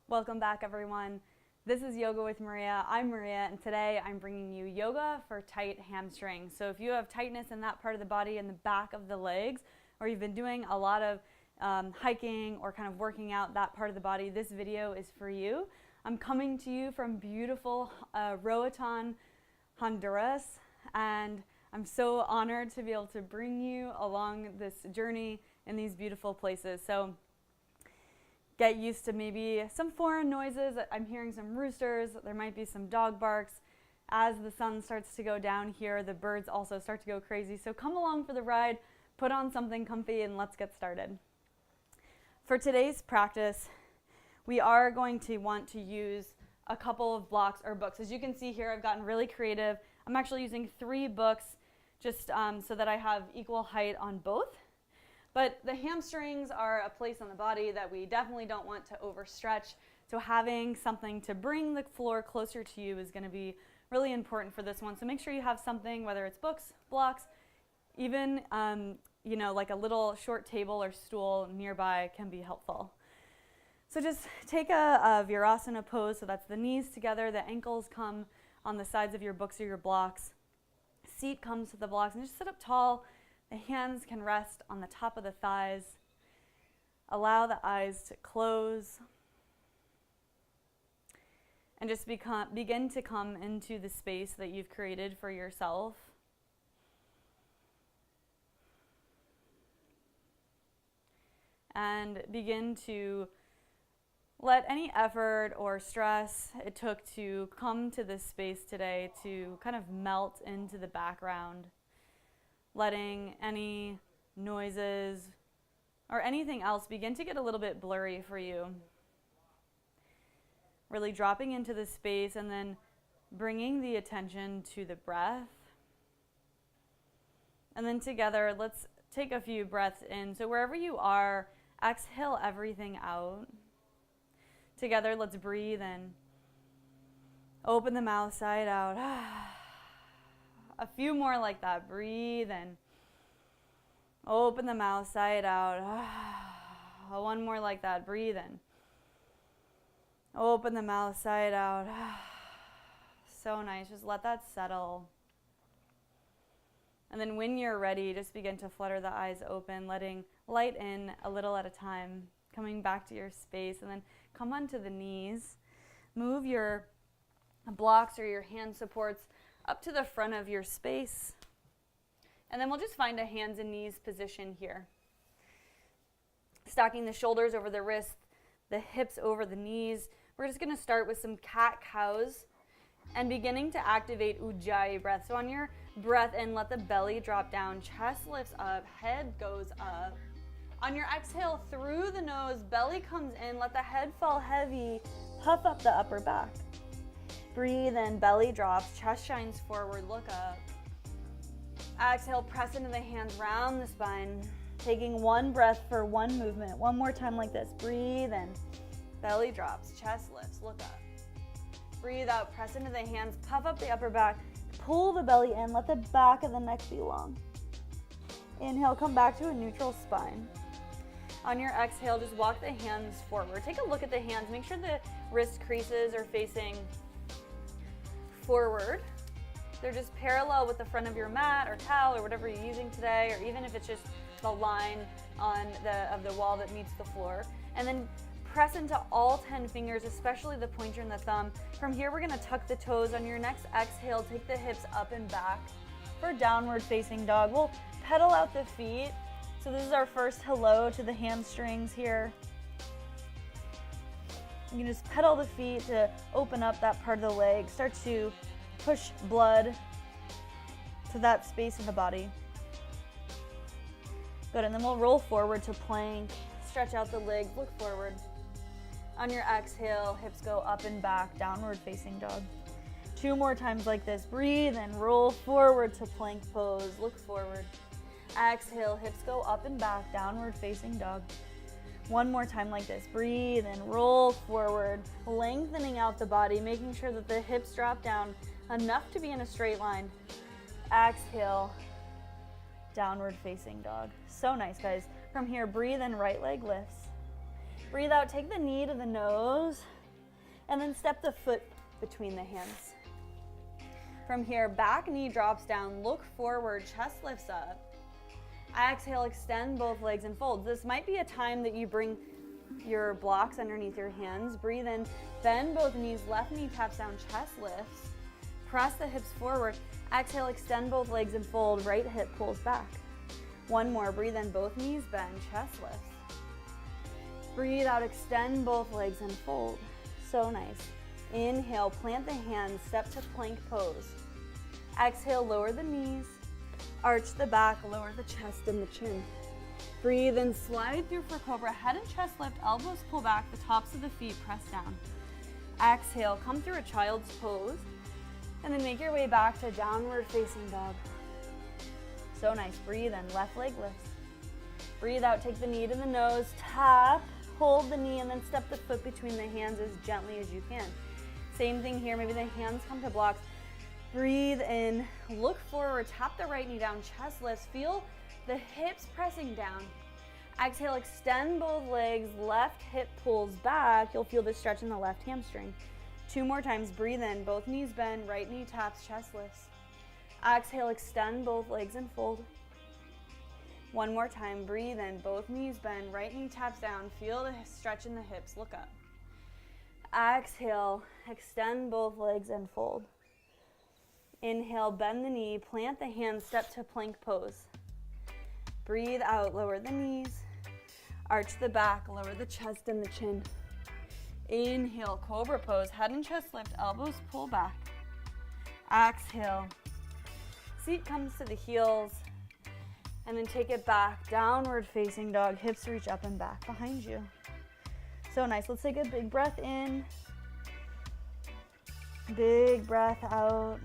Welcome back, everyone. This is Yoga with Maria. I'm Maria, and today I'm bringing you yoga for tight hamstrings. So if you have tightness in that part of the body, in the back of the legs, or you've been doing a lot of hiking or kind of working out that part of the body, this video is for you. I'm coming to you from beautiful Roatan, Honduras, and I'm so honored to be able to bring you along this journey in these beautiful places. So get used to maybe some foreign noises. I'm hearing some roosters. There might be some dog barks. As the sun starts to go down here, the birds also start to go crazy. So come along for the ride, put on something comfy, and let's get started. For today's practice, we are going to want to use a couple of blocks or books. As you can see here, I've gotten really creative. I'm actually using 3 books just so that I have equal height on both. But the hamstrings are a place on the body that we definitely don't want to overstretch. So having something to bring the floor closer to you is going to be really important for this one. So make sure you have something, whether it's books, blocks, even like a little short table or stool nearby can be helpful. So just take a virasana pose. So that's the knees together, the ankles come on the sides of your books or your blocks. Seat comes to the blocks, and just sit up tall. The hands can rest on the top of the thighs. Allow the eyes to close. And just begin to come into the space that you've created for yourself. And begin to let any effort or stress it took to come to this space today to kind of melt into the background. Letting any noises or anything else begin to get a little bit blurry for you. Really dropping into the space and then bringing the attention to the breath. And then together, let's take a few breaths in. So wherever you are, exhale everything out. Together, let's breathe in. Open the mouth side out. A few more like that. Breathe in. Open the mouth side out. One more like that. Breathe in. Open the mouth side out. So nice. Just let that settle. And then when you're ready, just begin to flutter the eyes open, letting light in a little at a time, coming back to your space, and then come onto the knees. Move your blocks or your hand supports up to the front of your space. And then we'll just find a hands and knees position here. Stacking the shoulders over the wrists, the hips over the knees. We're just going to start with some cat-cows and beginning to activate Ujjayi breath. So on your breath in, let the belly drop down, chest lifts up, head goes up. On your exhale, through the nose, belly comes in, let the head fall heavy, puff up the upper back. Breathe in, belly drops, chest shines forward, look up. Exhale, press into the hands, round the spine. Taking one breath for one movement. One more time like this. Breathe in, belly drops, chest lifts, look up. Breathe out, press into the hands, puff up the upper back, pull the belly in, let the back of the neck be long. Inhale, come back to a neutral spine. On your exhale, just walk the hands forward. Take a look at the hands. Make sure the wrist creases are facing forward. They're just parallel with the front of your mat or towel or whatever you're using today, or even if it's just the line of the wall that meets the floor. And then press into all 10 fingers, especially the pointer and the thumb. From here, we're going to tuck the toes. On your next exhale, take the hips up and back for downward facing dog. We'll pedal out the feet. So this is our first hello to the hamstrings here. You can just pedal the feet to open up that part of the leg. Start to push blood to that space of the body. Good, and then we'll roll forward to plank. Stretch out the legs, look forward. On your exhale, hips go up and back, downward facing dog. 2 more times like this. Breathe and roll forward to plank pose, look forward. Exhale, hips go up and back, downward facing dog. 1 more time like this. Breathe and roll forward, lengthening out the body, making sure that the hips drop down enough to be in a straight line. Exhale, downward facing dog. So nice, guys. From here, breathe in, right leg lifts. Breathe out, take the knee to the nose. And then step the foot between the hands. From here, back knee drops down, look forward, chest lifts up. Exhale, extend both legs and fold. This might be a time that you bring your blocks underneath your hands. Breathe in, bend both knees, left knee taps down, chest lifts. Press the hips forward. Exhale, extend both legs and fold, right hip pulls back. One more, breathe in, both knees bend, chest lifts. Breathe out, extend both legs and fold. So nice. Inhale, plant the hands, step to plank pose. Exhale, lower the knees, arch the back, lower the chest and the chin. Breathe and slide through for cobra, head and chest lift, elbows pull back, the tops of the feet press down. Exhale, come through a child's pose, and then make your way back to downward facing dog. So nice, breathe in, left leg lifts. Breathe out, take the knee to the nose, tap, hold the knee, and then step the foot between the hands as gently as you can. Same thing here, maybe the hands come to blocks. Breathe in, look forward, tap the right knee down, chest lifts, feel the hips pressing down. Exhale, extend both legs, left hip pulls back. You'll feel the stretch in the left hamstring. 2 more times, breathe in, both knees bend, right knee taps, chest lifts. Exhale, extend both legs and fold. 1 more time, breathe in, both knees bend, right knee taps down, feel the stretch in the hips, look up. Exhale, extend both legs and fold. Inhale, bend the knee, plant the hands, step to plank pose. Breathe out, lower the knees, arch the back, lower the chest and the chin. Inhale, cobra pose, head and chest lift, elbows pull back. Exhale, seat comes to the heels, and then take it back, downward facing dog, hips reach up and back behind you. So nice, let's take a big breath in, big breath out.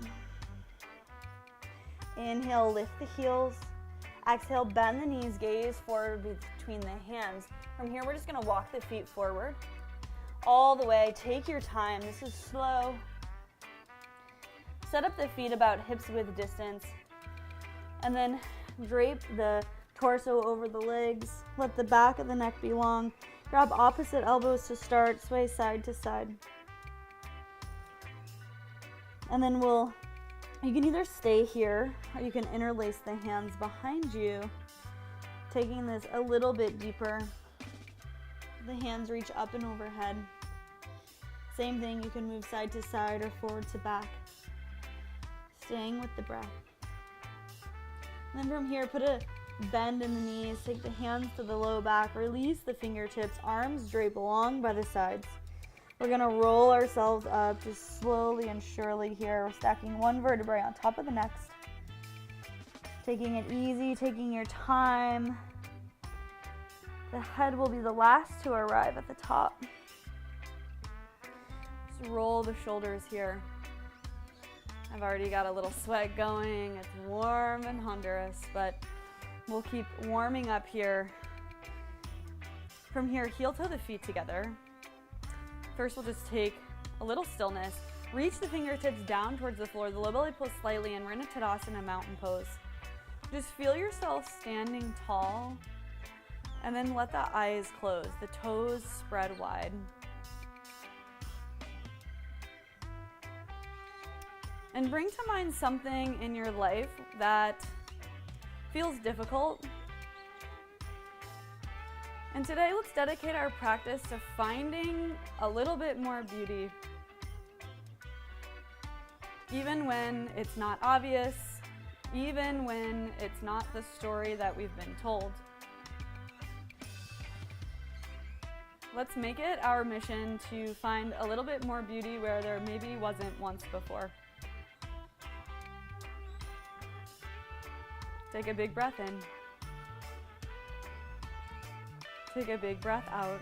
Inhale, lift the heels. Exhale, bend the knees, gaze forward between the hands. From here, we're just gonna walk the feet forward all the way. Take your time, this is slow. Set up the feet about hips width distance, and then drape the torso over the legs. Let the back of the neck be long. Grab opposite elbows to start, sway side to side. And then you can either stay here or you can interlace the hands behind you, taking this a little bit deeper. The hands reach up and overhead. Same thing, you can move side to side or forward to back. Staying with the breath. And then from here, put a bend in the knees, take the hands to the low back, release the fingertips, arms drape long by the sides. We're gonna roll ourselves up just slowly and surely here. We're stacking one vertebrae on top of the next. Taking it easy, taking your time. The head will be the last to arrive at the top. Just roll the shoulders here. I've already got a little sweat going. It's warm in Honduras, but we'll keep warming up here. From here, heel toe the feet together. First, we'll just take a little stillness. Reach the fingertips down towards the floor. The low belly pulls slightly, and we're in a Tadasana mountain pose. Just feel yourself standing tall, and then let the eyes close, the toes spread wide. And bring to mind something in your life that feels difficult. And today, let's dedicate our practice to finding a little bit more beauty. Even when it's not obvious, even when it's not the story that we've been told. Let's make it our mission to find a little bit more beauty where there maybe wasn't once before. Take a big breath in. Take a big breath out.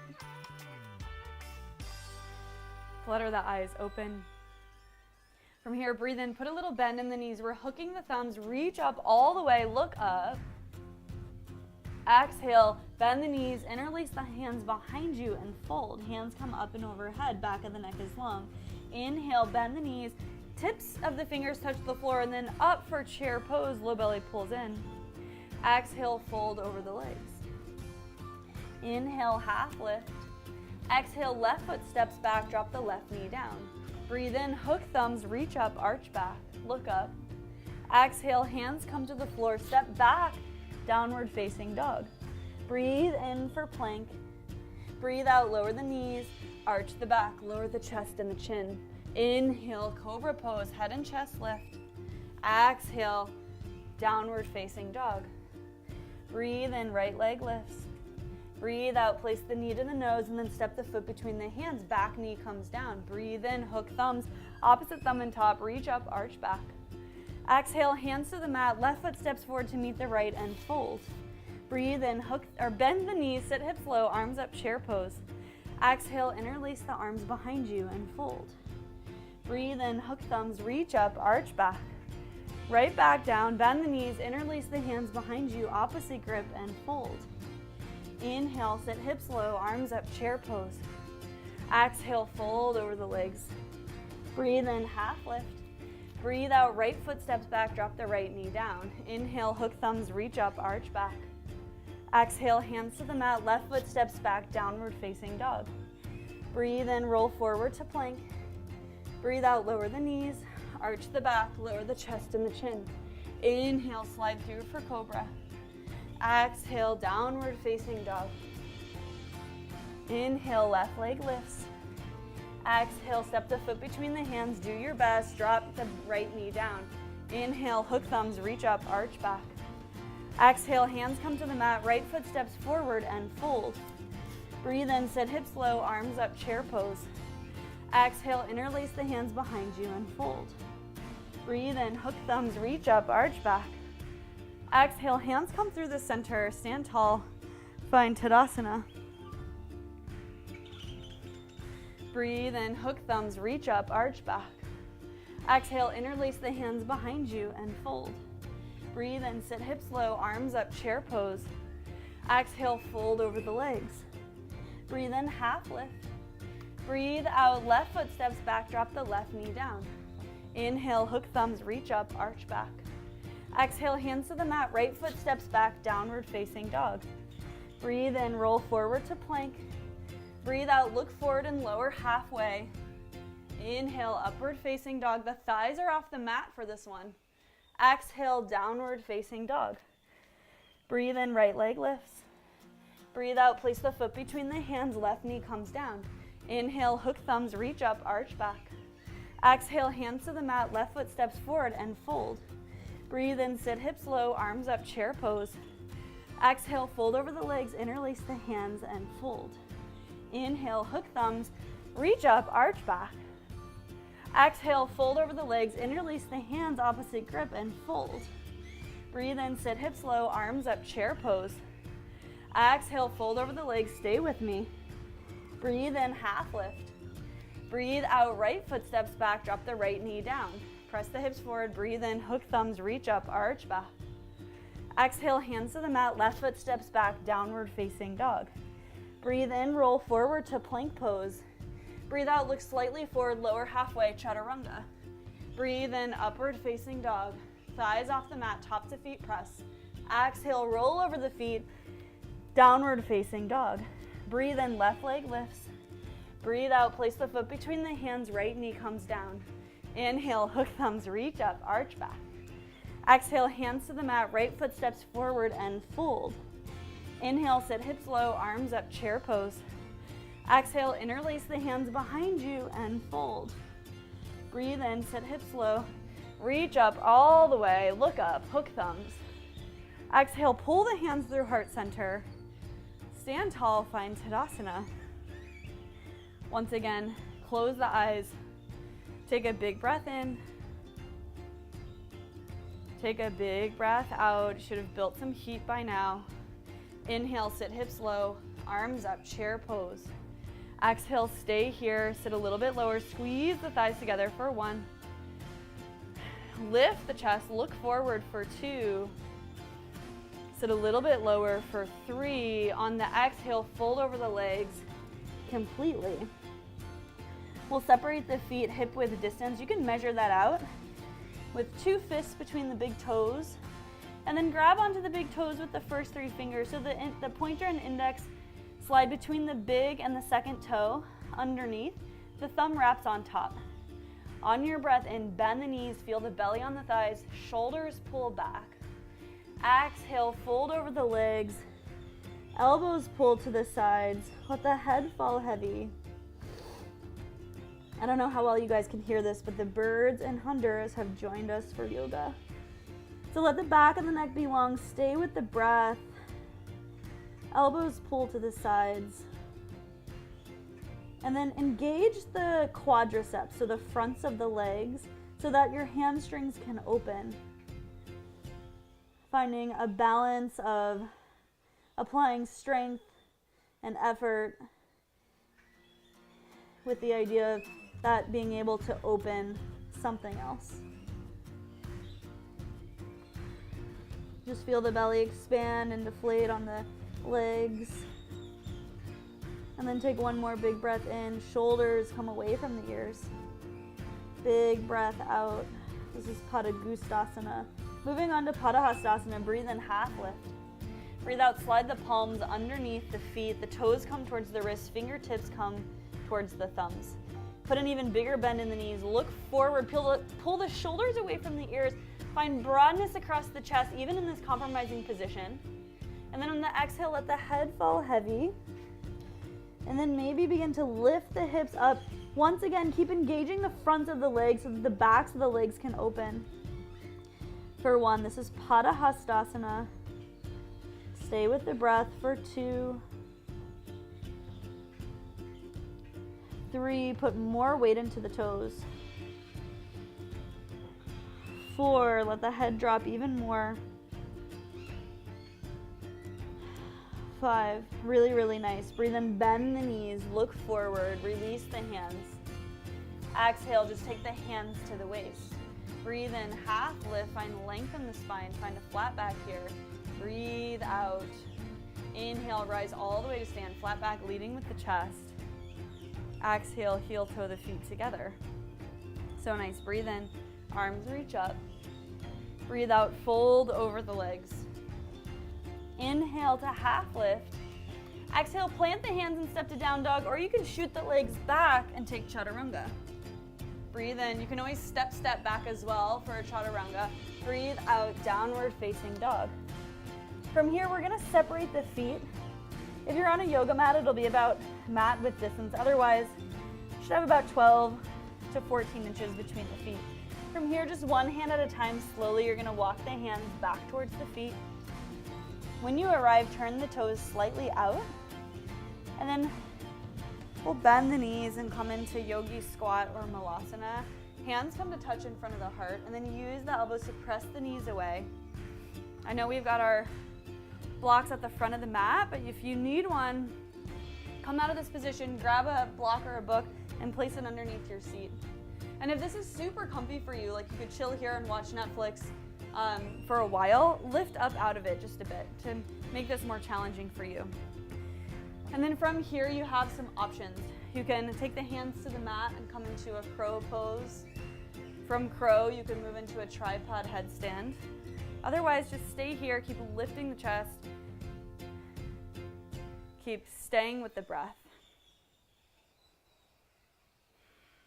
Flutter the eyes open. From here, breathe in, put a little bend in the knees. We're hooking the thumbs, reach up all the way, look up. Exhale, bend the knees, interlace the hands behind you and fold. Hands come up and overhead, back of the neck is long. Inhale, bend the knees, tips of the fingers touch the floor, and then up for chair pose, low belly pulls in. Exhale, fold over the legs. Inhale, half lift. Exhale, left foot steps back, drop the left knee down. Breathe in, hook thumbs, reach up, arch back, look up. Exhale, hands come to the floor, step back, downward facing dog. Breathe in for plank. Breathe out, lower the knees, arch the back, lower the chest and the chin. Inhale, cobra pose, head and chest lift. Exhale, downward facing dog. Breathe in, right leg lifts. Breathe out, place the knee to the nose and then step the foot between the hands, back knee comes down. Breathe in, hook thumbs, opposite thumb and top, reach up, arch back. Exhale, hands to the mat, left foot steps forward to meet the right and fold. Breathe in, hook or bend the knees, sit hips low, arms up, chair pose. Exhale, interlace the arms behind you and fold. Breathe in, hook thumbs, reach up, arch back. Right back down, bend the knees, interlace the hands behind you, opposite grip and fold. Inhale, sit hips low, arms up, chair pose. Exhale, fold over the legs. Breathe in, half lift. Breathe out, right foot steps back, drop the right knee down. Inhale, hook thumbs, reach up, arch back. Exhale, hands to the mat, left foot steps back, downward facing dog. Breathe in, roll forward to plank. Breathe out, lower the knees, arch the back, lower the chest and the chin. Inhale, slide through for cobra. Exhale, downward facing dog. Inhale, left leg lifts. Exhale, step the foot between the hands, do your best, drop the right knee down. Inhale, hook thumbs, reach up, arch back. Exhale, hands come to the mat, right foot steps forward and fold. Breathe in, sit hips low, arms up, chair pose. Exhale, interlace the hands behind you and fold. Breathe in, hook thumbs, reach up, arch back. Exhale, hands come through the center, stand tall, find Tadasana. Breathe in, hook thumbs, reach up, arch back. Exhale, interlace the hands behind you and fold. Breathe in, sit hips low, arms up, chair pose. Exhale, fold over the legs. Breathe in, half lift. Breathe out, left foot steps back, drop the left knee down. Inhale, hook thumbs, reach up, arch back. Exhale, hands to the mat, right foot steps back, downward facing dog. Breathe in, roll forward to plank. Breathe out, look forward and lower halfway. Inhale, upward facing dog. The thighs are off the mat for this one. Exhale, downward facing dog. Breathe in, right leg lifts. Breathe out, place the foot between the hands, left knee comes down. Inhale, hook thumbs, reach up, arch back. Exhale, hands to the mat, left foot steps forward and fold. Breathe in, sit hips low, arms up, chair pose. Exhale, fold over the legs, interlace the hands and fold. Inhale, hook thumbs, reach up, arch back. Exhale, fold over the legs, interlace the hands, opposite grip and fold. Breathe in, sit hips low, arms up, chair pose. Exhale, fold over the legs, stay with me. Breathe in, half lift. Breathe out, right foot steps back, drop the right knee down. Press the hips forward, breathe in, hook thumbs, reach up, arch back. Exhale, hands to the mat, left foot steps back, downward facing dog. Breathe in, roll forward to plank pose. Breathe out, look slightly forward, lower halfway, chaturanga. Breathe in, upward facing dog. Thighs off the mat, top to feet press. Exhale, roll over the feet, downward facing dog. Breathe in, left leg lifts. Breathe out, place the foot between the hands, right knee comes down. Inhale, hook thumbs, reach up, arch back. Exhale, hands to the mat, right foot steps forward and fold. Inhale, sit hips low, arms up, chair pose. Exhale, interlace the hands behind you and fold. Breathe in, sit hips low, reach up all the way, look up, hook thumbs. Exhale, pull the hands through heart center. Stand tall, find Tadasana. Once again, close the eyes. Take a big breath in. Take a big breath out. Should have built some heat by now. Inhale, sit hips low, arms up, chair pose. Exhale, stay here, sit a little bit lower, squeeze the thighs together for 1. Lift the chest, look forward for 2. Sit a little bit lower for 3. On the exhale, fold over the legs completely. We'll separate the feet hip width distance. You can measure that out with 2 fists between the big toes, and then grab onto the big toes with the first 3 fingers. So the pointer and index Slide between the big and the second toe underneath. The thumb wraps on top. On your breath in, bend the knees, feel the belly on the thighs, shoulders pull back. Exhale, fold over the legs, elbows pull to the sides, let the head fall heavy. I don't know how well you guys can hear this, but the birds in Honduras have joined us for yoga. So let the back of the neck be long, stay with the breath. Elbows pull to the sides. And then engage the quadriceps, so the fronts of the legs, so that your hamstrings can open. Finding a balance of applying strength and effort with the idea of that being able to open something else. Just feel the belly expand and deflate on the legs. And then take one more big breath in. Shoulders come away from the ears. Big breath out. This is Padangusthasana. Moving on to Padahastasana, breathe in, half lift. Breathe out, slide the palms underneath the feet. The toes come towards the wrists, fingertips come towards the thumbs. Put an even bigger bend in the knees. Look forward, pull the shoulders away from the ears. Find broadness across the chest, even in this compromising position. And then on the exhale, let the head fall heavy. And then maybe begin to lift the hips up. Once again, keep engaging the fronts of the legs so that the backs of the legs can open. For one, this is Padahastasana. Stay with the breath for 2, 3, put more weight into the toes. 4, let the head drop even more. 5, really, really nice. Breathe in, bend the knees, look forward, release the hands. Exhale, just take the hands to the waist. Breathe in, half lift, find length in the spine, find a flat back here. Breathe out. Inhale, rise all the way to stand, flat back, leading with the chest. Exhale, heel toe the feet together. So nice, breathe in, arms reach up. Breathe out, fold over the legs. Inhale to half lift. Exhale, plant the hands and step to down dog, or you can shoot the legs back and take chaturanga. Breathe in. You can always step back as well for a chaturanga. Breathe out, downward facing dog. From here, we're gonna separate the feet. If you're on a yoga mat, it'll be about mat width distance. Otherwise, you should have about 12 to 14 inches between the feet. From here, just one hand at a time, slowly you're gonna walk the hands back towards the feet. When you arrive, turn the toes slightly out, and then we'll bend the knees and come into yogi squat or malasana. Hands come to touch in front of the heart, and then use the elbows to press the knees away. I know we've got our blocks at the front of the mat, but if you need one, come out of this position, grab a block or a book, and place it underneath your seat. And if this is super comfy for you, like you could chill here and watch Netflix for a while, lift up out of it just a bit to make this more challenging for you. And then from here, you have some options. You can take the hands to the mat and come into a crow pose. From crow, you can move into a tripod headstand. Otherwise, just stay here, keep lifting the chest. Keep staying with the breath.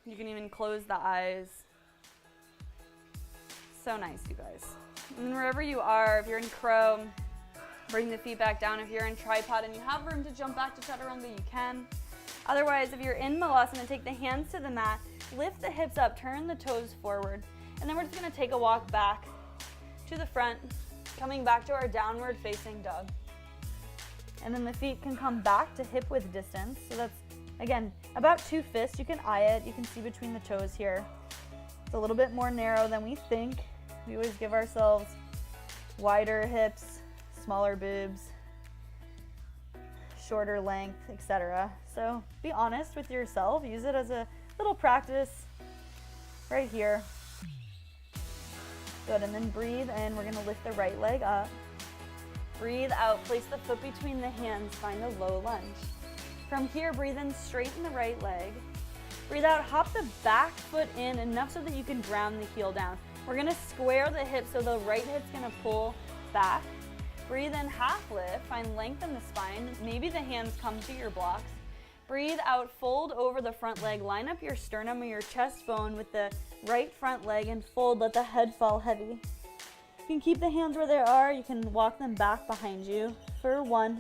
You can even close the eyes. So nice, you guys. And wherever you are, if you're in crow, bring the feet back down. If you're in tripod and you have room to jump back to chaturanga, you can. Otherwise, if you're in malasana, take the hands to the mat, lift the hips up, turn the toes forward. And then we're just gonna take a walk back to the front, coming back to our downward facing dog. And then the feet can come back to hip width distance. So that's, again, about 2 fists. You can eye it. You can see between the toes here. It's a little bit more narrow than we think. We always give ourselves wider hips, smaller boobs, shorter length, etc. So be honest with yourself. Use it as a little practice right here. Good, and then breathe in. We're gonna lift the right leg up. Breathe out, place the foot between the hands, find a low lunge. From here, breathe in, straighten the right leg. Breathe out, hop the back foot in enough so that you can ground the heel down. We're gonna square the hips so the right hip's gonna pull back. Breathe in, half lift, find length in the spine. Maybe the hands come to your blocks. Breathe out, fold over the front leg. Line up your sternum or your chest bone with the right front leg and fold. Let the head fall heavy. You can keep the hands where they are. You can walk them back behind you for 1,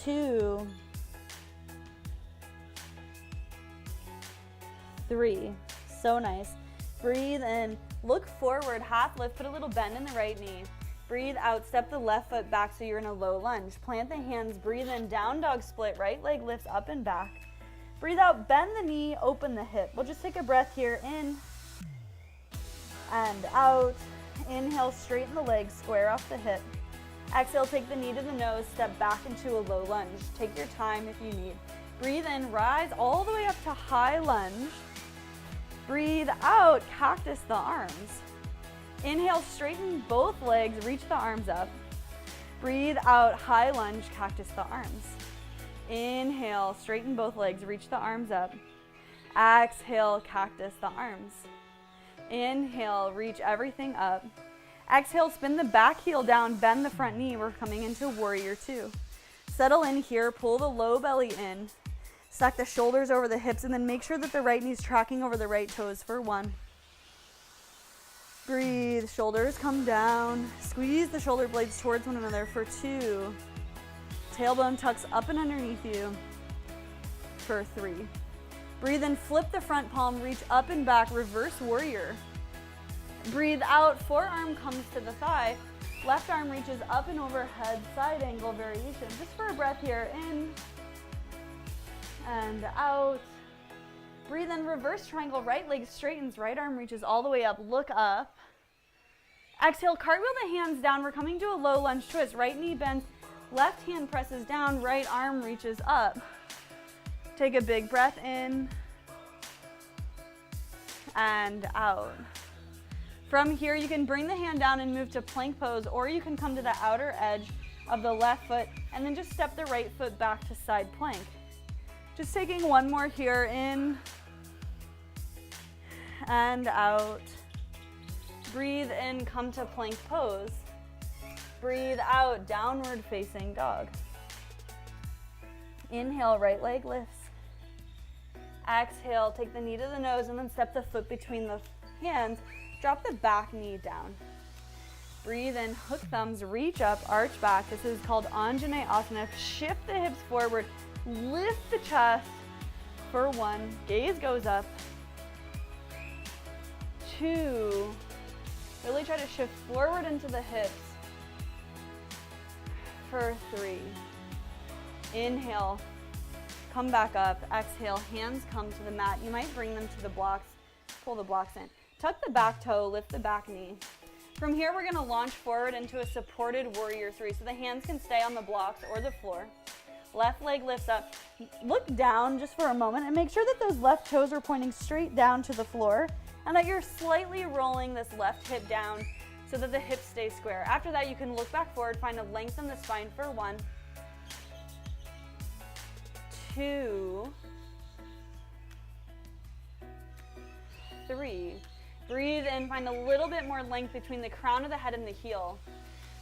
2, 3. So nice. Breathe in, look forward, half lift, put a little bend in the right knee. Breathe out, step the left foot back so you're in a low lunge. Plant the hands, breathe in, down dog split, right leg lifts up and back. Breathe out, bend the knee, open the hip. We'll just take a breath here, in and out. Inhale, straighten the legs, square off the hip. Exhale, take the knee to the nose, step back into a low lunge. Take your time if you need. Breathe in, rise all the way up to high lunge. Breathe out, cactus the arms. Inhale, straighten both legs, reach the arms up. Breathe out, high lunge, cactus the arms. Inhale, straighten both legs, reach the arms up. Exhale, cactus the arms. Inhale, reach everything up. Exhale, spin the back heel down, bend the front knee. We're coming into warrior 2. Settle in here, pull the low belly in. Stack the shoulders over the hips and then make sure that the right knee's tracking over the right toes for 1. Breathe, shoulders come down. Squeeze the shoulder blades towards one another for 2. Tailbone tucks up and underneath you for 3. Breathe in, flip the front palm, reach up and back, reverse warrior. Breathe out, forearm comes to the thigh. Left arm reaches up and overhead, side angle variation. Just for a breath here, in and out. Breathe in, reverse triangle, right leg straightens, right arm reaches all the way up, look up. Exhale, cartwheel the hands down. We're coming to a low lunge twist. Right knee bends, left hand presses down, right arm reaches up. Take a big breath in and out. From here, you can bring the hand down and move to plank pose, or you can come to the outer edge of the left foot and then just step the right foot back to side plank. Just taking one more here, in and out. Breathe in, come to plank pose. Breathe out, downward facing dog. Inhale, right leg lifts. Exhale, take the knee to the nose and then step the foot between the hands. Drop the back knee down. Breathe in, hook thumbs, reach up, arch back. This is called Anjaneyasana. Shift the hips forward. Lift the chest for 1. Gaze goes up. 2. Really try to shift forward into the hips for 3. Inhale, come back up. Exhale, hands come to the mat. You might bring them to the blocks. Pull the blocks in. Tuck the back toe, lift the back knee. From here, we're gonna launch forward into a supported warrior 3. So the hands can stay on the blocks or the floor. Left leg lifts up. Look down just for a moment and make sure that those left toes are pointing straight down to the floor and that you're slightly rolling this left hip down so that the hips stay square. After that, you can look back forward, find a length in the spine for 1, 2, 3. Breathe in, find a little bit more length between the crown of the head and the heel.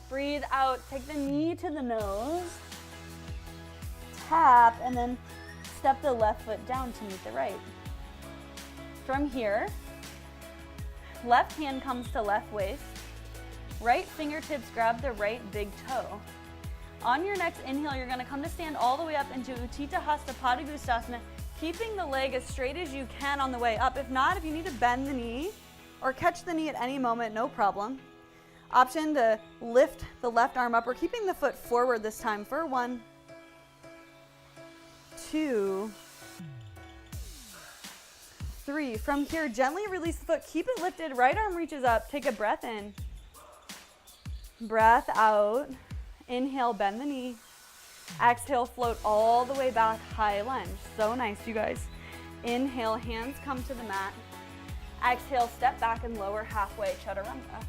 Breathe out, take the knee to the nose. Tap, and then step the left foot down to meet the right. From here, left hand comes to left waist. Right fingertips grab the right big toe. On your next inhale, you're gonna come to stand all the way up into Utthita Hasta Padangusthasana, keeping the leg as straight as you can on the way up. If not, if you need to bend the knee or catch the knee at any moment, no problem. Option to lift the left arm up. We're keeping the foot forward this time for 1, 2, 3. From here, gently release the foot. Keep it lifted. Right arm reaches up. Take a breath in. Breath out. Inhale, bend the knee. Exhale, float all the way back, high lunge. So nice, you guys. Inhale, hands come to the mat. Exhale, step back and lower halfway, chaturanga.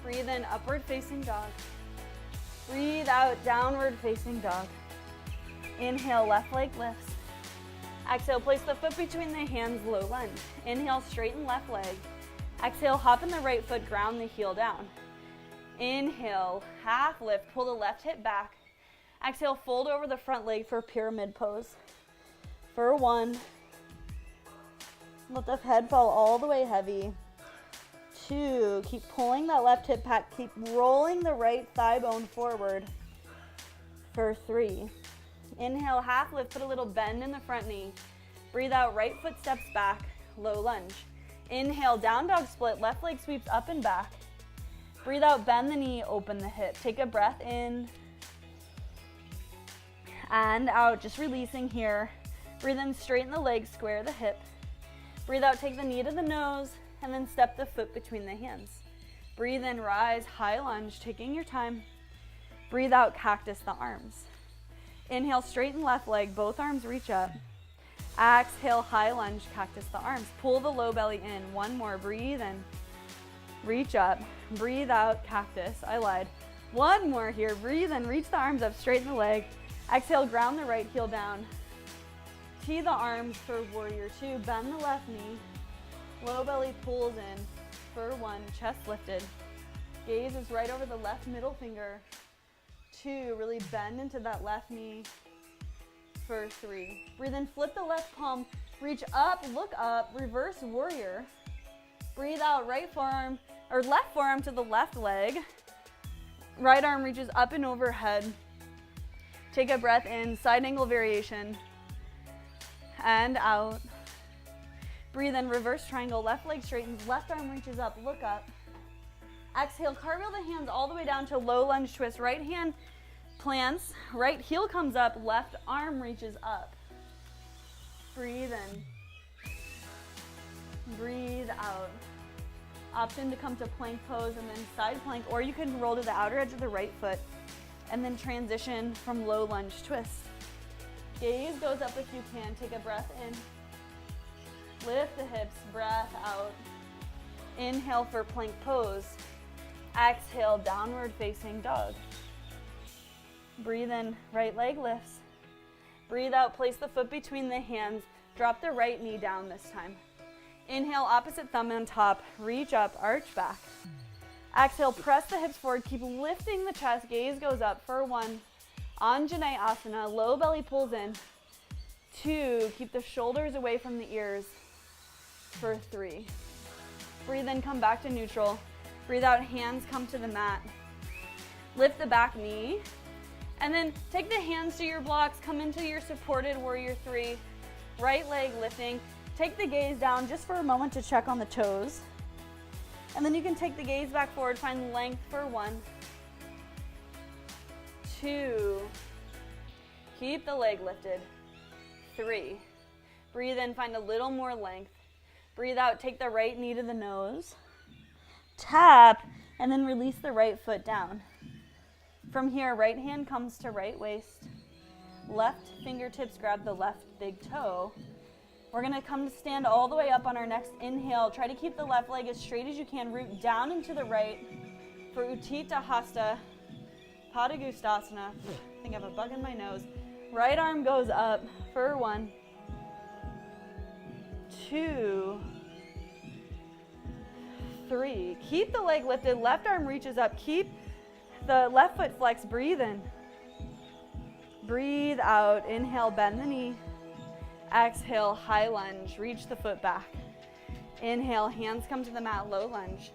Breathe in, upward facing dog. Breathe out, downward facing dog. Inhale, left leg lifts. Exhale, place the foot between the hands, low lunge. Inhale, straighten left leg. Exhale, hop in the right foot, ground the heel down. Inhale, half lift, pull the left hip back. Exhale, fold over the front leg for pyramid pose. For 1, let the head fall all the way heavy. 2, keep pulling that left hip back, keep rolling the right thigh bone forward. For 3, inhale, half lift, put a little bend in the front knee. Breathe out, right foot steps back, low lunge. Inhale, down dog split, left leg sweeps up and back. Breathe out, bend the knee, open the hip. Take a breath in and out, just releasing here. Breathe in, straighten the legs, square the hip. Breathe out, take the knee to the nose, and then step the foot between the hands. Breathe in, rise, high lunge, taking your time. Breathe out, cactus the arms. Inhale, straighten left leg, both arms reach up. Exhale, high lunge, cactus the arms. Pull the low belly in. 1 more, breathe in. Reach up, breathe out, cactus. I lied. 1 more here, breathe in, reach the arms up, straighten the leg. Exhale, ground the right heel down. Tee the arms for warrior 2, bend the left knee. Low belly pulls in for 1, chest lifted. Gaze is right over the left middle finger. 2, really bend into that left knee for 3. Breathe in, flip the left palm, reach up, look up, reverse warrior. Breathe out, right forearm, or left forearm to the left leg. Right arm reaches up and overhead. Take a breath in, side angle variation, and out. Breathe in, reverse triangle, left leg straightens, left arm reaches up, look up. Exhale, cartwheel the hands all the way down to low lunge twist. Right hand plants, right heel comes up, left arm reaches up. Breathe in. Breathe out. Option to come to plank pose and then side plank, or you can roll to the outer edge of the right foot and then transition from low lunge twist. Gaze goes up if you can. Take a breath in. Lift the hips, breath out. Inhale for plank pose. Exhale, downward facing dog. Breathe in, right leg lifts. Breathe out, place the foot between the hands. Drop the right knee down this time. Inhale, opposite thumb on top, reach up, arch back. Exhale, press the hips forward, keep lifting the chest, gaze goes up for 1. Anjaneyasana, low belly pulls in. 2, keep the shoulders away from the ears for 3. Breathe in, come back to neutral. Breathe out, hands come to the mat. Lift the back knee, and then take the hands to your blocks, come into your supported warrior 3. Right leg lifting. Take the gaze down just for a moment to check on the toes. And then you can take the gaze back forward, find length for 1, 2. Keep the leg lifted. 3. Breathe in, find a little more length. Breathe out, take the right knee to the nose. Tap, and then release the right foot down. From here, right hand comes to right waist. Left fingertips grab the left big toe. We're gonna come to stand all the way up on our next inhale. Try to keep the left leg as straight as you can. Root down into the right for Utthita Hasta Padangusthasana. I think I have a bug in my nose. Right arm goes up for 1, 2, 3. Keep the leg lifted. Left arm reaches up. Keep the left foot flexed. Breathe in. Breathe out. Inhale, bend the knee. Exhale, high lunge, reach the foot back. Inhale, hands come to the mat, low lunge.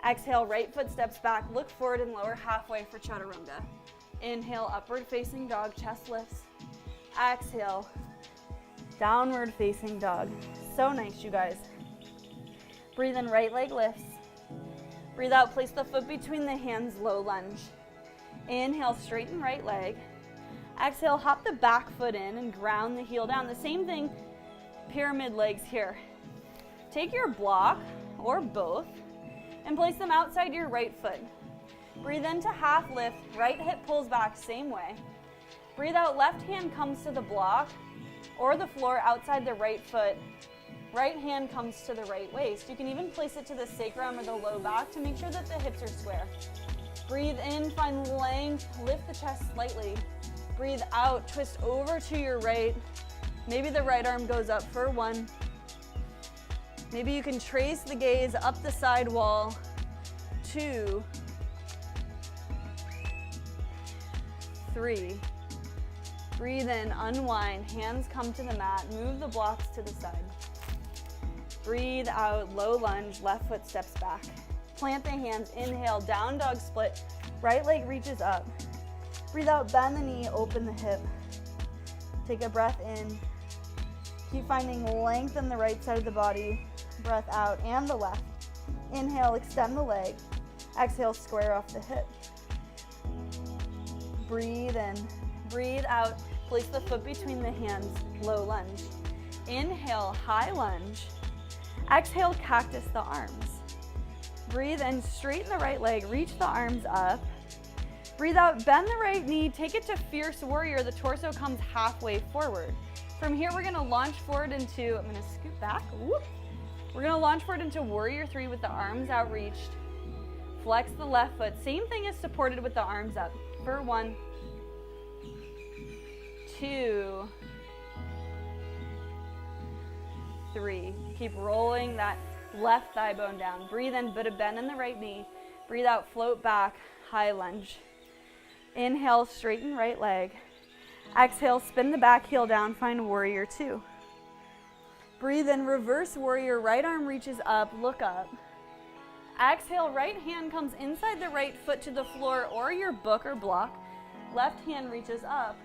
Exhale, right foot steps back, look forward and lower halfway for chaturanga. Inhale, upward facing dog, chest lifts. Exhale, downward facing dog. So nice, you guys. Breathe in, right leg lifts. Breathe out, place the foot between the hands, low lunge. Inhale, straighten right leg. Exhale, hop the back foot in and ground the heel down. The same thing, pyramid legs here. Take your block, or both, and place them outside your right foot. Breathe into half lift, right hip pulls back, same way. Breathe out, left hand comes to the block or the floor outside the right foot. Right hand comes to the right waist. You can even place it to the sacrum or the low back to make sure that the hips are square. Breathe in, find length, lift the chest slightly. Breathe out, twist over to your right. Maybe the right arm goes up for 1. Maybe you can trace the gaze up the side wall. 2, 3. Breathe in, unwind, hands come to the mat, move the blocks to the side. Breathe out, low lunge, left foot steps back. Plant the hands, inhale, down dog split, right leg reaches up. Breathe out, bend the knee, open the hip. Take a breath in. Keep finding length in the right side of the body. Breath out and the left. Inhale, extend the leg. Exhale, square off the hip. Breathe in. Breathe out. Place the foot between the hands. Low lunge. Inhale, high lunge. Exhale, cactus the arms. Breathe in, straighten the right leg. Reach the arms up. Breathe out, bend the right knee. Take it to fierce warrior. The torso comes halfway forward. From here, we're gonna launch forward into, I'm gonna scoot back. Whoop. We're gonna launch forward into warrior 3 with the arms outreached. Flex the left foot. Same thing as supported with the arms up. For 1, 2, 3. Keep rolling that left thigh bone down. Breathe in, bit of bend in the right knee. Breathe out, float back, high lunge. Inhale, straighten right leg. Exhale, spin the back heel down, find warrior 2. Breathe in, reverse warrior, right arm reaches up, look up. Exhale, right hand comes inside the right foot to the floor or your book or block. Left hand reaches up.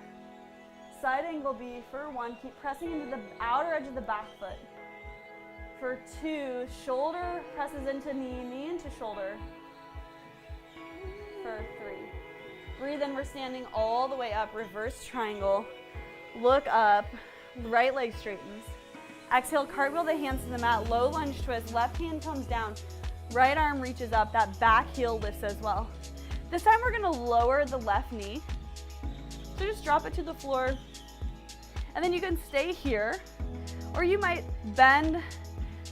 Side angle B for 1, keep pressing into the outer edge of the back foot. For 2, shoulder presses into knee, knee into shoulder. For 3. Breathe in, we're standing all the way up, reverse triangle. Look up, right leg straightens. Exhale, cartwheel the hands to the mat, low lunge twist, left hand comes down, right arm reaches up, that back heel lifts as well. This time we're gonna lower the left knee. So just drop it to the floor. And then you can stay here, or you might bend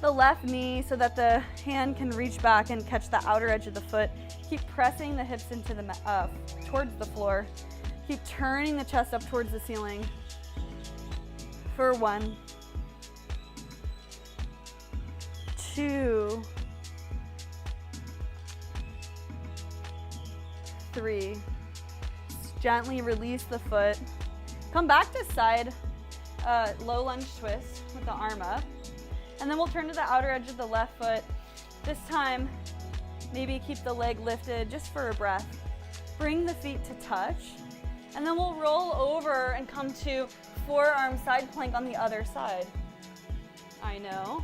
the left knee so that the hand can reach back and catch the outer edge of the foot. Keep pressing the hips into the towards the floor. Keep turning the chest up towards the ceiling. For 1, 2, 3. Gently release the foot. Come back to side low lunge twist with the arm up. And then we'll turn to the outer edge of the left foot. This time, maybe keep the leg lifted just for a breath. Bring the feet to touch. And then we'll roll over and come to forearm side plank on the other side. I know.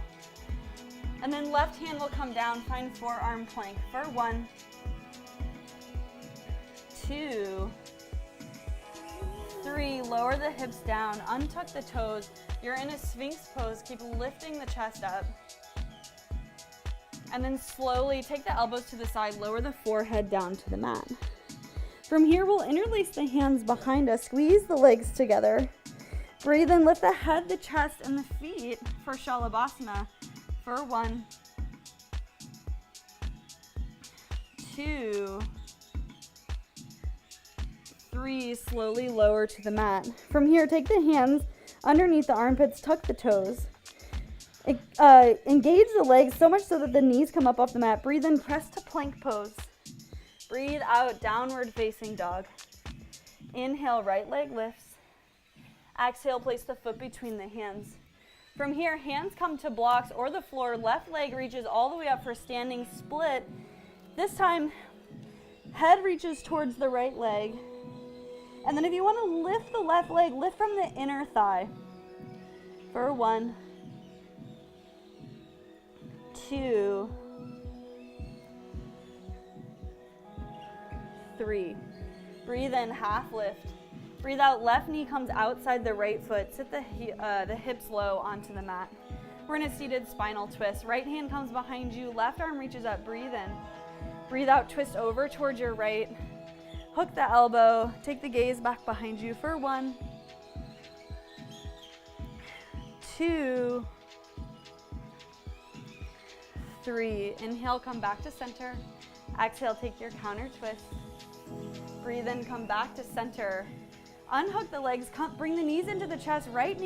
And then left hand will come down, find forearm plank for 1, 2, 3, lower the hips down, untuck the toes. You're in a Sphinx pose, keep lifting the chest up. And then slowly take the elbows to the side, lower the forehead down to the mat. From here, we'll interlace the hands behind us, squeeze the legs together. Breathe in, lift the head, the chest, and the feet for Shalabhasana. For 1, 2, 3, slowly lower to the mat. From here, take the hands underneath the armpits, tuck the toes. Engage the legs so much so that the knees come up off the mat. Breathe in, press to plank pose. Breathe out, downward facing dog. Inhale, right leg lifts. Exhale, place the foot between the hands. From here, hands come to blocks or the floor. Left leg reaches all the way up for standing split. This time, head reaches towards the right leg. And then if you want to lift the left leg, lift from the inner thigh. For 1, 2, 3. Breathe in, half lift. Breathe out, left knee comes outside the right foot. Sit the hips low onto the mat. We're in a seated spinal twist. Right hand comes behind you, left arm reaches up. Breathe in. Breathe out, twist over towards your right. Hook the elbow, take the gaze back behind you for 1, 2, 3. Inhale, come back to center. Exhale, take your counter twist. Breathe in, come back to center. Unhook the legs, bring the knees into the chest. Right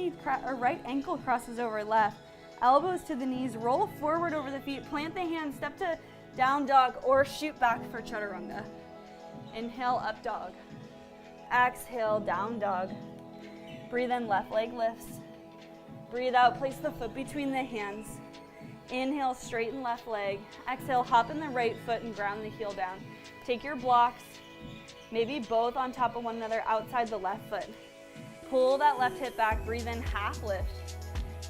ankle crosses over left. Elbows to the knees, roll forward over the feet. Plant the hands, step to down dog or shoot back for chaturanga. Inhale, up dog. Exhale, down dog. Breathe in, left leg lifts. Breathe out, place the foot between the hands. Inhale, straighten left leg. Exhale, hop in the right foot and ground the heel down. Take your blocks, maybe both on top of one another outside the left foot. Pull that left hip back, breathe in, half lift.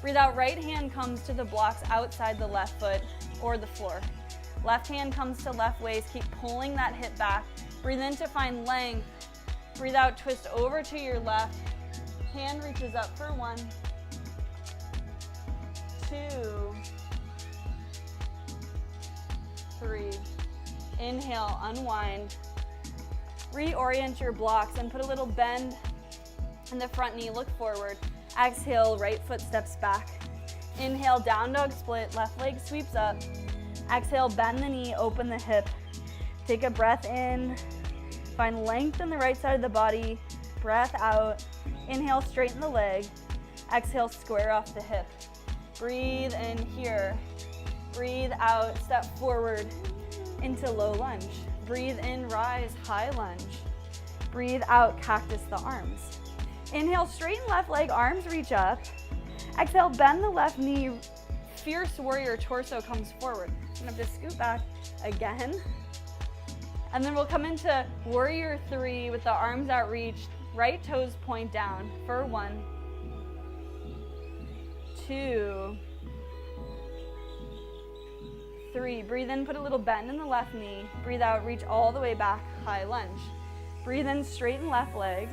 Breathe out, right hand comes to the blocks outside the left foot or the floor. Left hand comes to left waist, keep pulling that hip back. Breathe in to find length. Breathe out, twist over to your left. Hand reaches up for 1, 2, 3. Inhale, unwind. Reorient your blocks and put a little bend in the front knee, look forward. Exhale, right foot steps back. Inhale, down dog split, left leg sweeps up. Exhale, bend the knee, open the hip. Take a breath in. Find length in the right side of the body. Breath out. Inhale, straighten the leg. Exhale, square off the hip. Breathe in here. Breathe out, step forward into low lunge. Breathe in, rise, high lunge. Breathe out, cactus the arms. Inhale, straighten left leg, arms reach up. Exhale, bend the left knee. Fierce warrior, torso comes forward. I'm gonna have to scoot back again. And then we'll come into warrior 3 with the arms outreached, right toes point down for 1, 2, 3. Breathe in, put a little bend in the left knee. Breathe out, reach all the way back, high lunge. Breathe in, straighten left leg.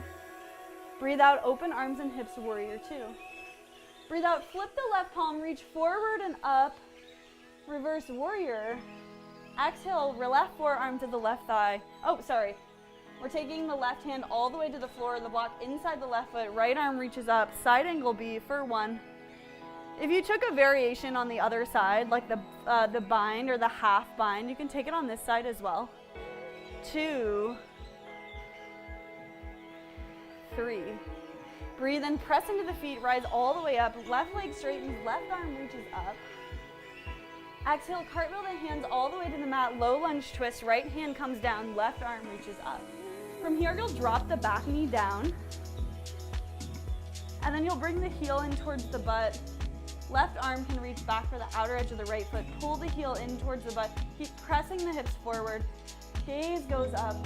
Breathe out, open arms and hips, warrior 2. Breathe out, flip the left palm, reach forward and up, reverse warrior. Exhale, left forearm to the left thigh. Oh, sorry. We're taking the left hand all the way to the floor, the block inside the left foot, right arm reaches up, side angle B for 1. If you took a variation on the other side, like the bind or the half bind, you can take it on this side as well. 2, 3. Breathe in, press into the feet, rise all the way up. Left leg straightens, left arm reaches up. Exhale, cartwheel the hands all the way to the mat, low lunge twist, right hand comes down, left arm reaches up. From here, you'll drop the back knee down, and then you'll bring the heel in towards the butt. Left arm can reach back for the outer edge of the right foot. Pull the heel in towards the butt. Keep pressing the hips forward. Gaze goes up.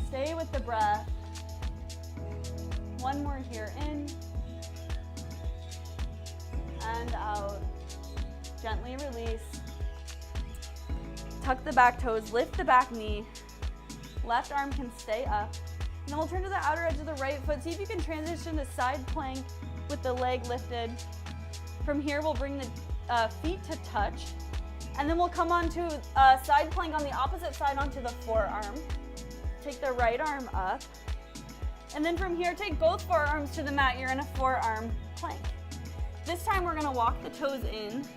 Stay with the breath. One more here, in and out. Gently release. Tuck the back toes, lift the back knee. Left arm can stay up. And then we'll turn to the outer edge of the right foot. See if you can transition to side plank with the leg lifted. From here, we'll bring the feet to touch. And then we'll come onto side plank on the opposite side onto the forearm. Take the right arm up. And then from here, take both forearms to the mat. You're in a forearm plank. This time, we're gonna walk the toes in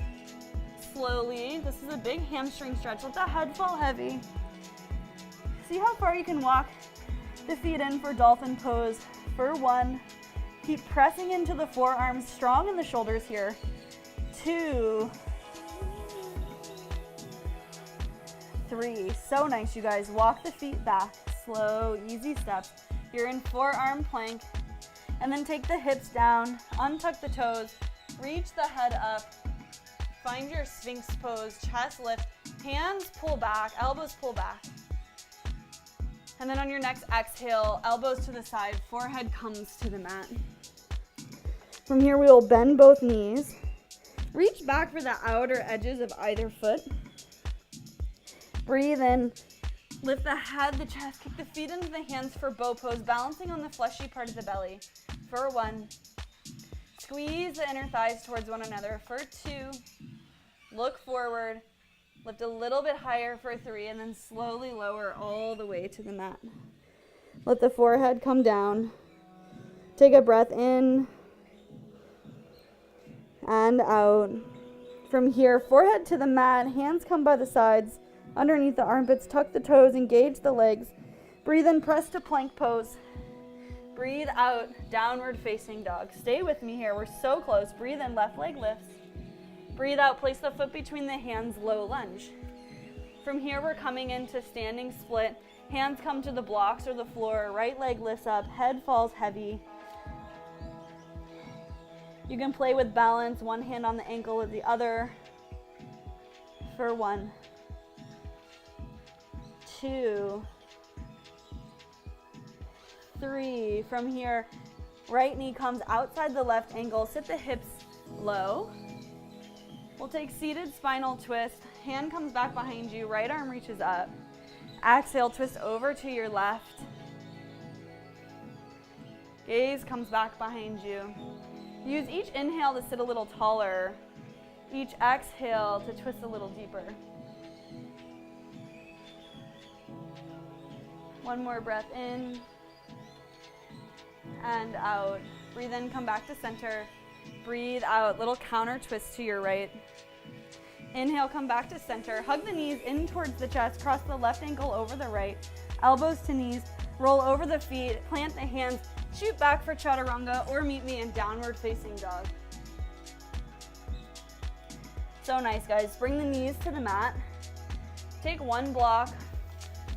slowly. This is a big hamstring stretch. Let the head fall heavy. See how far you can walk the feet in for dolphin pose for 1. Keep pressing into the forearms, strong in the shoulders here. 2, 3. So nice, you guys. Walk the feet back. Slow, easy steps. You're in forearm plank. And then take the hips down, untuck the toes, reach the head up. Find your Sphinx pose, chest lift, hands pull back, elbows pull back. And then on your next exhale, elbows to the side, forehead comes to the mat. From here, we will bend both knees. Reach back for the outer edges of either foot. Breathe in, lift the head, the chest, kick the feet into the hands for bow pose, balancing on the fleshy part of the belly for 1. Squeeze the inner thighs towards one another for 2. Look forward, lift a little bit higher for 3, and then slowly lower all the way to the mat. Let the forehead come down. Take a breath in and out. From here, forehead to the mat, hands come by the sides, underneath the armpits, tuck the toes, engage the legs. Breathe in, press to plank pose. Breathe out, downward facing dog. Stay with me here, we're so close. Breathe in, left leg lifts. Breathe out, place the foot between the hands, low lunge. From here, we're coming into standing split. Hands come to the blocks or the floor, right leg lifts up, head falls heavy. You can play with balance, one hand on the ankle with the other for 1, 2, 3. From here, right knee comes outside the left ankle, sit the hips low. We'll take seated spinal twist, hand comes back behind you, right arm reaches up. Exhale, twist over to your left. Gaze comes back behind you. Use each inhale to sit a little taller. Each exhale to twist a little deeper. One more breath in and out. Breathe in, come back to center. Breathe out, little counter twist to your right. Inhale, come back to center. Hug the knees in towards the chest. Cross the left ankle over the right. Elbows to knees. Roll over the feet. Plant the hands. Shoot back for chaturanga or meet me in downward facing dog. So nice, guys. Bring the knees to the mat. Take one block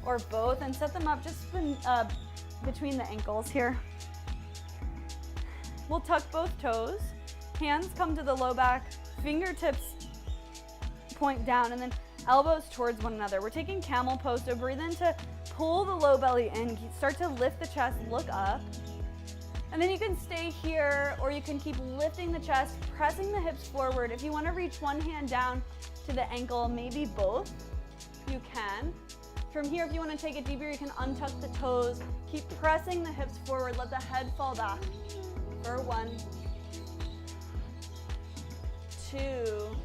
or both and set them up just between the ankles here. We'll tuck both toes. Hands come to the low back. Fingertips point down, and then elbows towards one another. We're taking camel pose, so breathe in to pull the low belly in. Start to lift the chest, look up. And then you can stay here, or you can keep lifting the chest, pressing the hips forward. If you want to reach one hand down to the ankle, maybe both, you can. From here, if you want to take it deeper, you can untuck the toes. Keep pressing the hips forward. Let the head fall back. For 1, 2,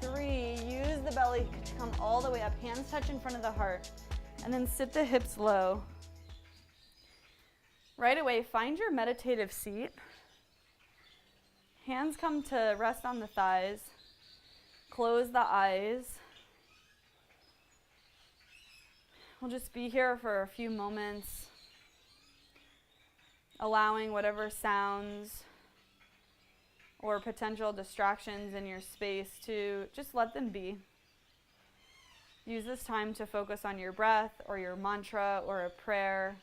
3. Use the belly to come all the way up. Hands touch in front of the heart. And then sit the hips low. Right away, find your meditative seat. Hands come to rest on the thighs. Close the eyes. We'll just be here for a few moments, allowing whatever sounds or potential distractions in your space to just let them be. Use this time to focus on your breath or your mantra or a prayer,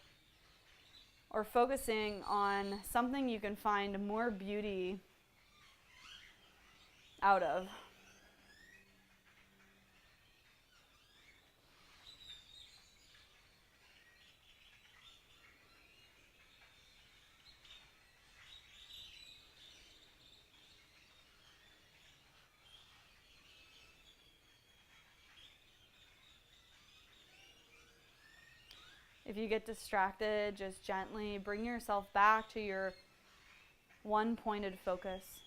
or focusing on something you can find more beauty out of. If you get distracted, just gently bring yourself back to your one pointed focus.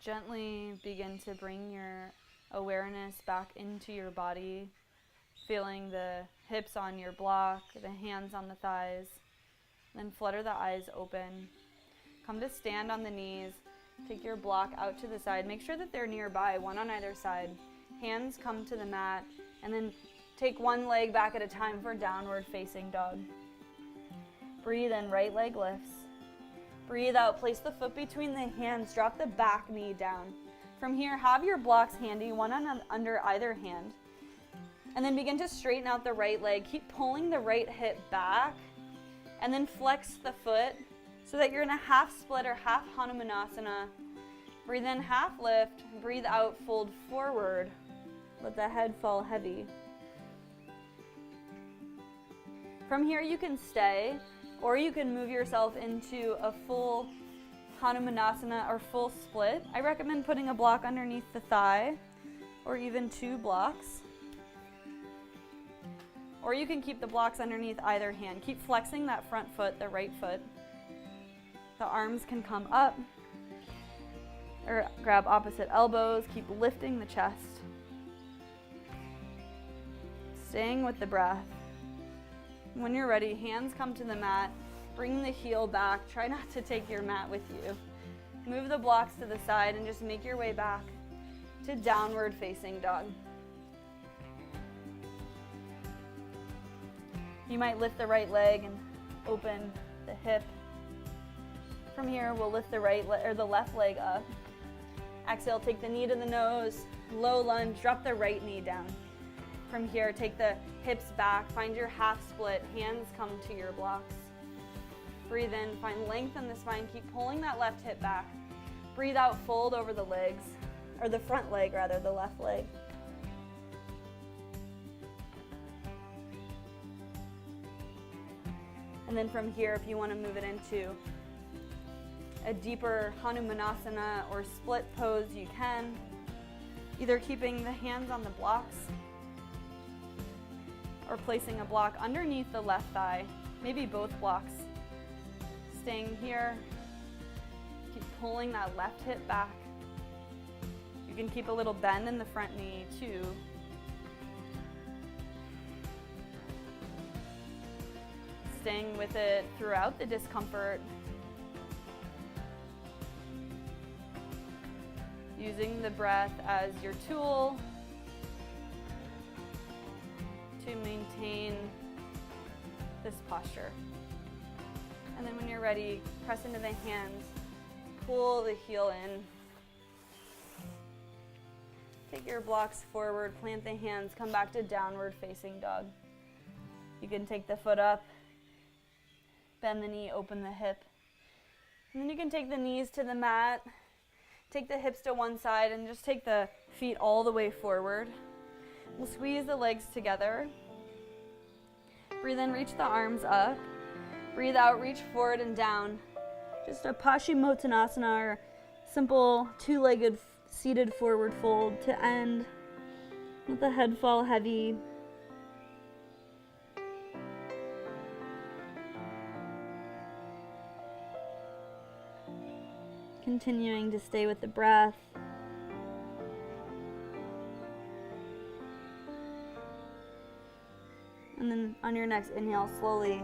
Gently begin to bring your awareness back into your body, feeling the hips on your block, the hands on the thighs. Then flutter the eyes open. Come to stand on the knees. Take your block out to the side. Make sure that they're nearby, one on either side. Hands come to the mat, and then take one leg back at a time for downward facing dog. Breathe in, right leg lifts. Breathe out, place the foot between the hands, drop the back knee down. From here, have your blocks handy, one under either hand. And then begin to straighten out the right leg. Keep pulling the right hip back, and then flex the foot so that you're in a half split or half Hanumanasana. Breathe in, half lift. Breathe out, fold forward. Let the head fall heavy. From here, you can stay, or you can move yourself into a full Hanumanasana or full split. I recommend putting a block underneath the thigh, or even 2 blocks. Or you can keep the blocks underneath either hand. Keep flexing that front foot, the right foot. The arms can come up, or grab opposite elbows. Keep lifting the chest. Staying with the breath. When you're ready, hands come to the mat. Bring the heel back. Try not to take your mat with you. Move the blocks to the side and just make your way back to downward facing dog. You might lift the right leg and open the hip. From here, we'll lift the the left leg up. Exhale, take the knee to the nose, low lunge, drop the right knee down. From here, take the hips back, find your half split, hands come to your blocks. Breathe in, find length in the spine, keep pulling that left hip back. Breathe out, fold over the legs, or the front leg rather, the left leg. And then from here, if you want to move it into a deeper Hanumanasana or split pose, you can. Either keeping the hands on the blocks or placing a block underneath the left thigh, maybe both blocks. Staying here, keep pulling that left hip back. You can keep a little bend in the front knee too. Staying with it throughout the discomfort. Using the breath as your tool to maintain this posture. And then when you're ready, press into the hands, pull the heel in. Take your blocks forward, plant the hands, come back to downward facing dog. You can take the foot up, bend the knee, open the hip. And then you can take the knees to the mat, take the hips to one side, and just take the feet all the way forward. We'll squeeze the legs together. Breathe in, reach the arms up. Breathe out, reach forward and down. Just a Paschimottanasana, or simple two-legged seated forward fold to end. Let the head fall heavy. Continuing to stay with the breath. And then on your next inhale, slowly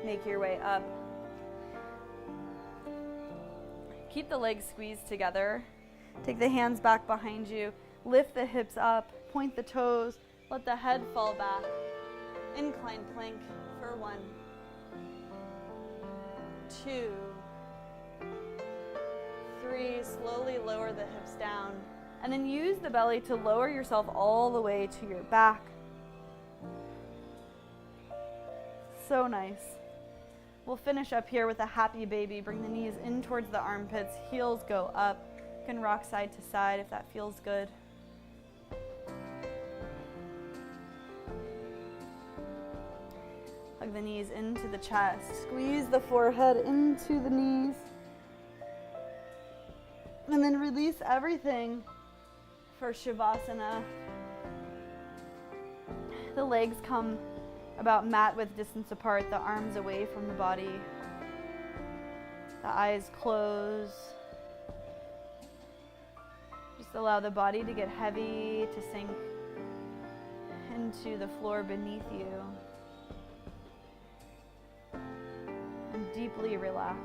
make your way up. Keep the legs squeezed together. Take the hands back behind you. Lift the hips up. Point the toes. Let the head fall back. Incline plank for 1, 2, 3. Slowly lower the hips down. And then use the belly to lower yourself all the way to your back. So nice. We'll finish up here with a happy baby. Bring the knees in towards the armpits. Heels go up. You can rock side to side if that feels good. Hug the knees into the chest. Squeeze the forehead into the knees. And then release everything for Shavasana. The legs come about mat width distance apart, the arms away from the body. The eyes close. Just allow the body to get heavy, to sink into the floor beneath you. And deeply relax.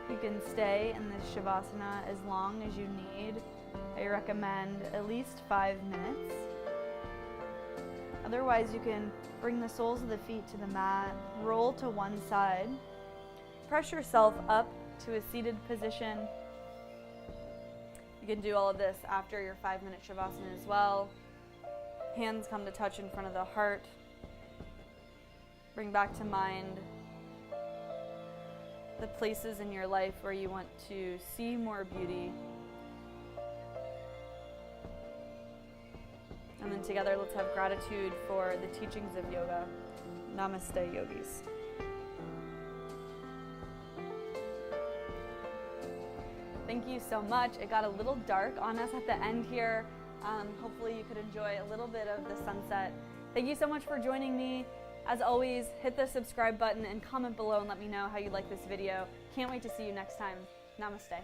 You can stay in this Shavasana as long as you need. I recommend at least 5 minutes. Otherwise, you can bring the soles of the feet to the mat, roll to one side, press yourself up to a seated position. You can do all of this after your 5-minute Shavasana as well. Hands come to touch in front of the heart. Bring back to mind the places in your life where you want to see more beauty. And then together, let's have gratitude for the teachings of yoga. Namaste, yogis. Thank you so much. It got a little dark on us at the end here. Hopefully you could enjoy a little bit of the sunset. Thank you so much for joining me. As always, hit the subscribe button and comment below and let me know how you like this video. Can't wait to see you next time. Namaste.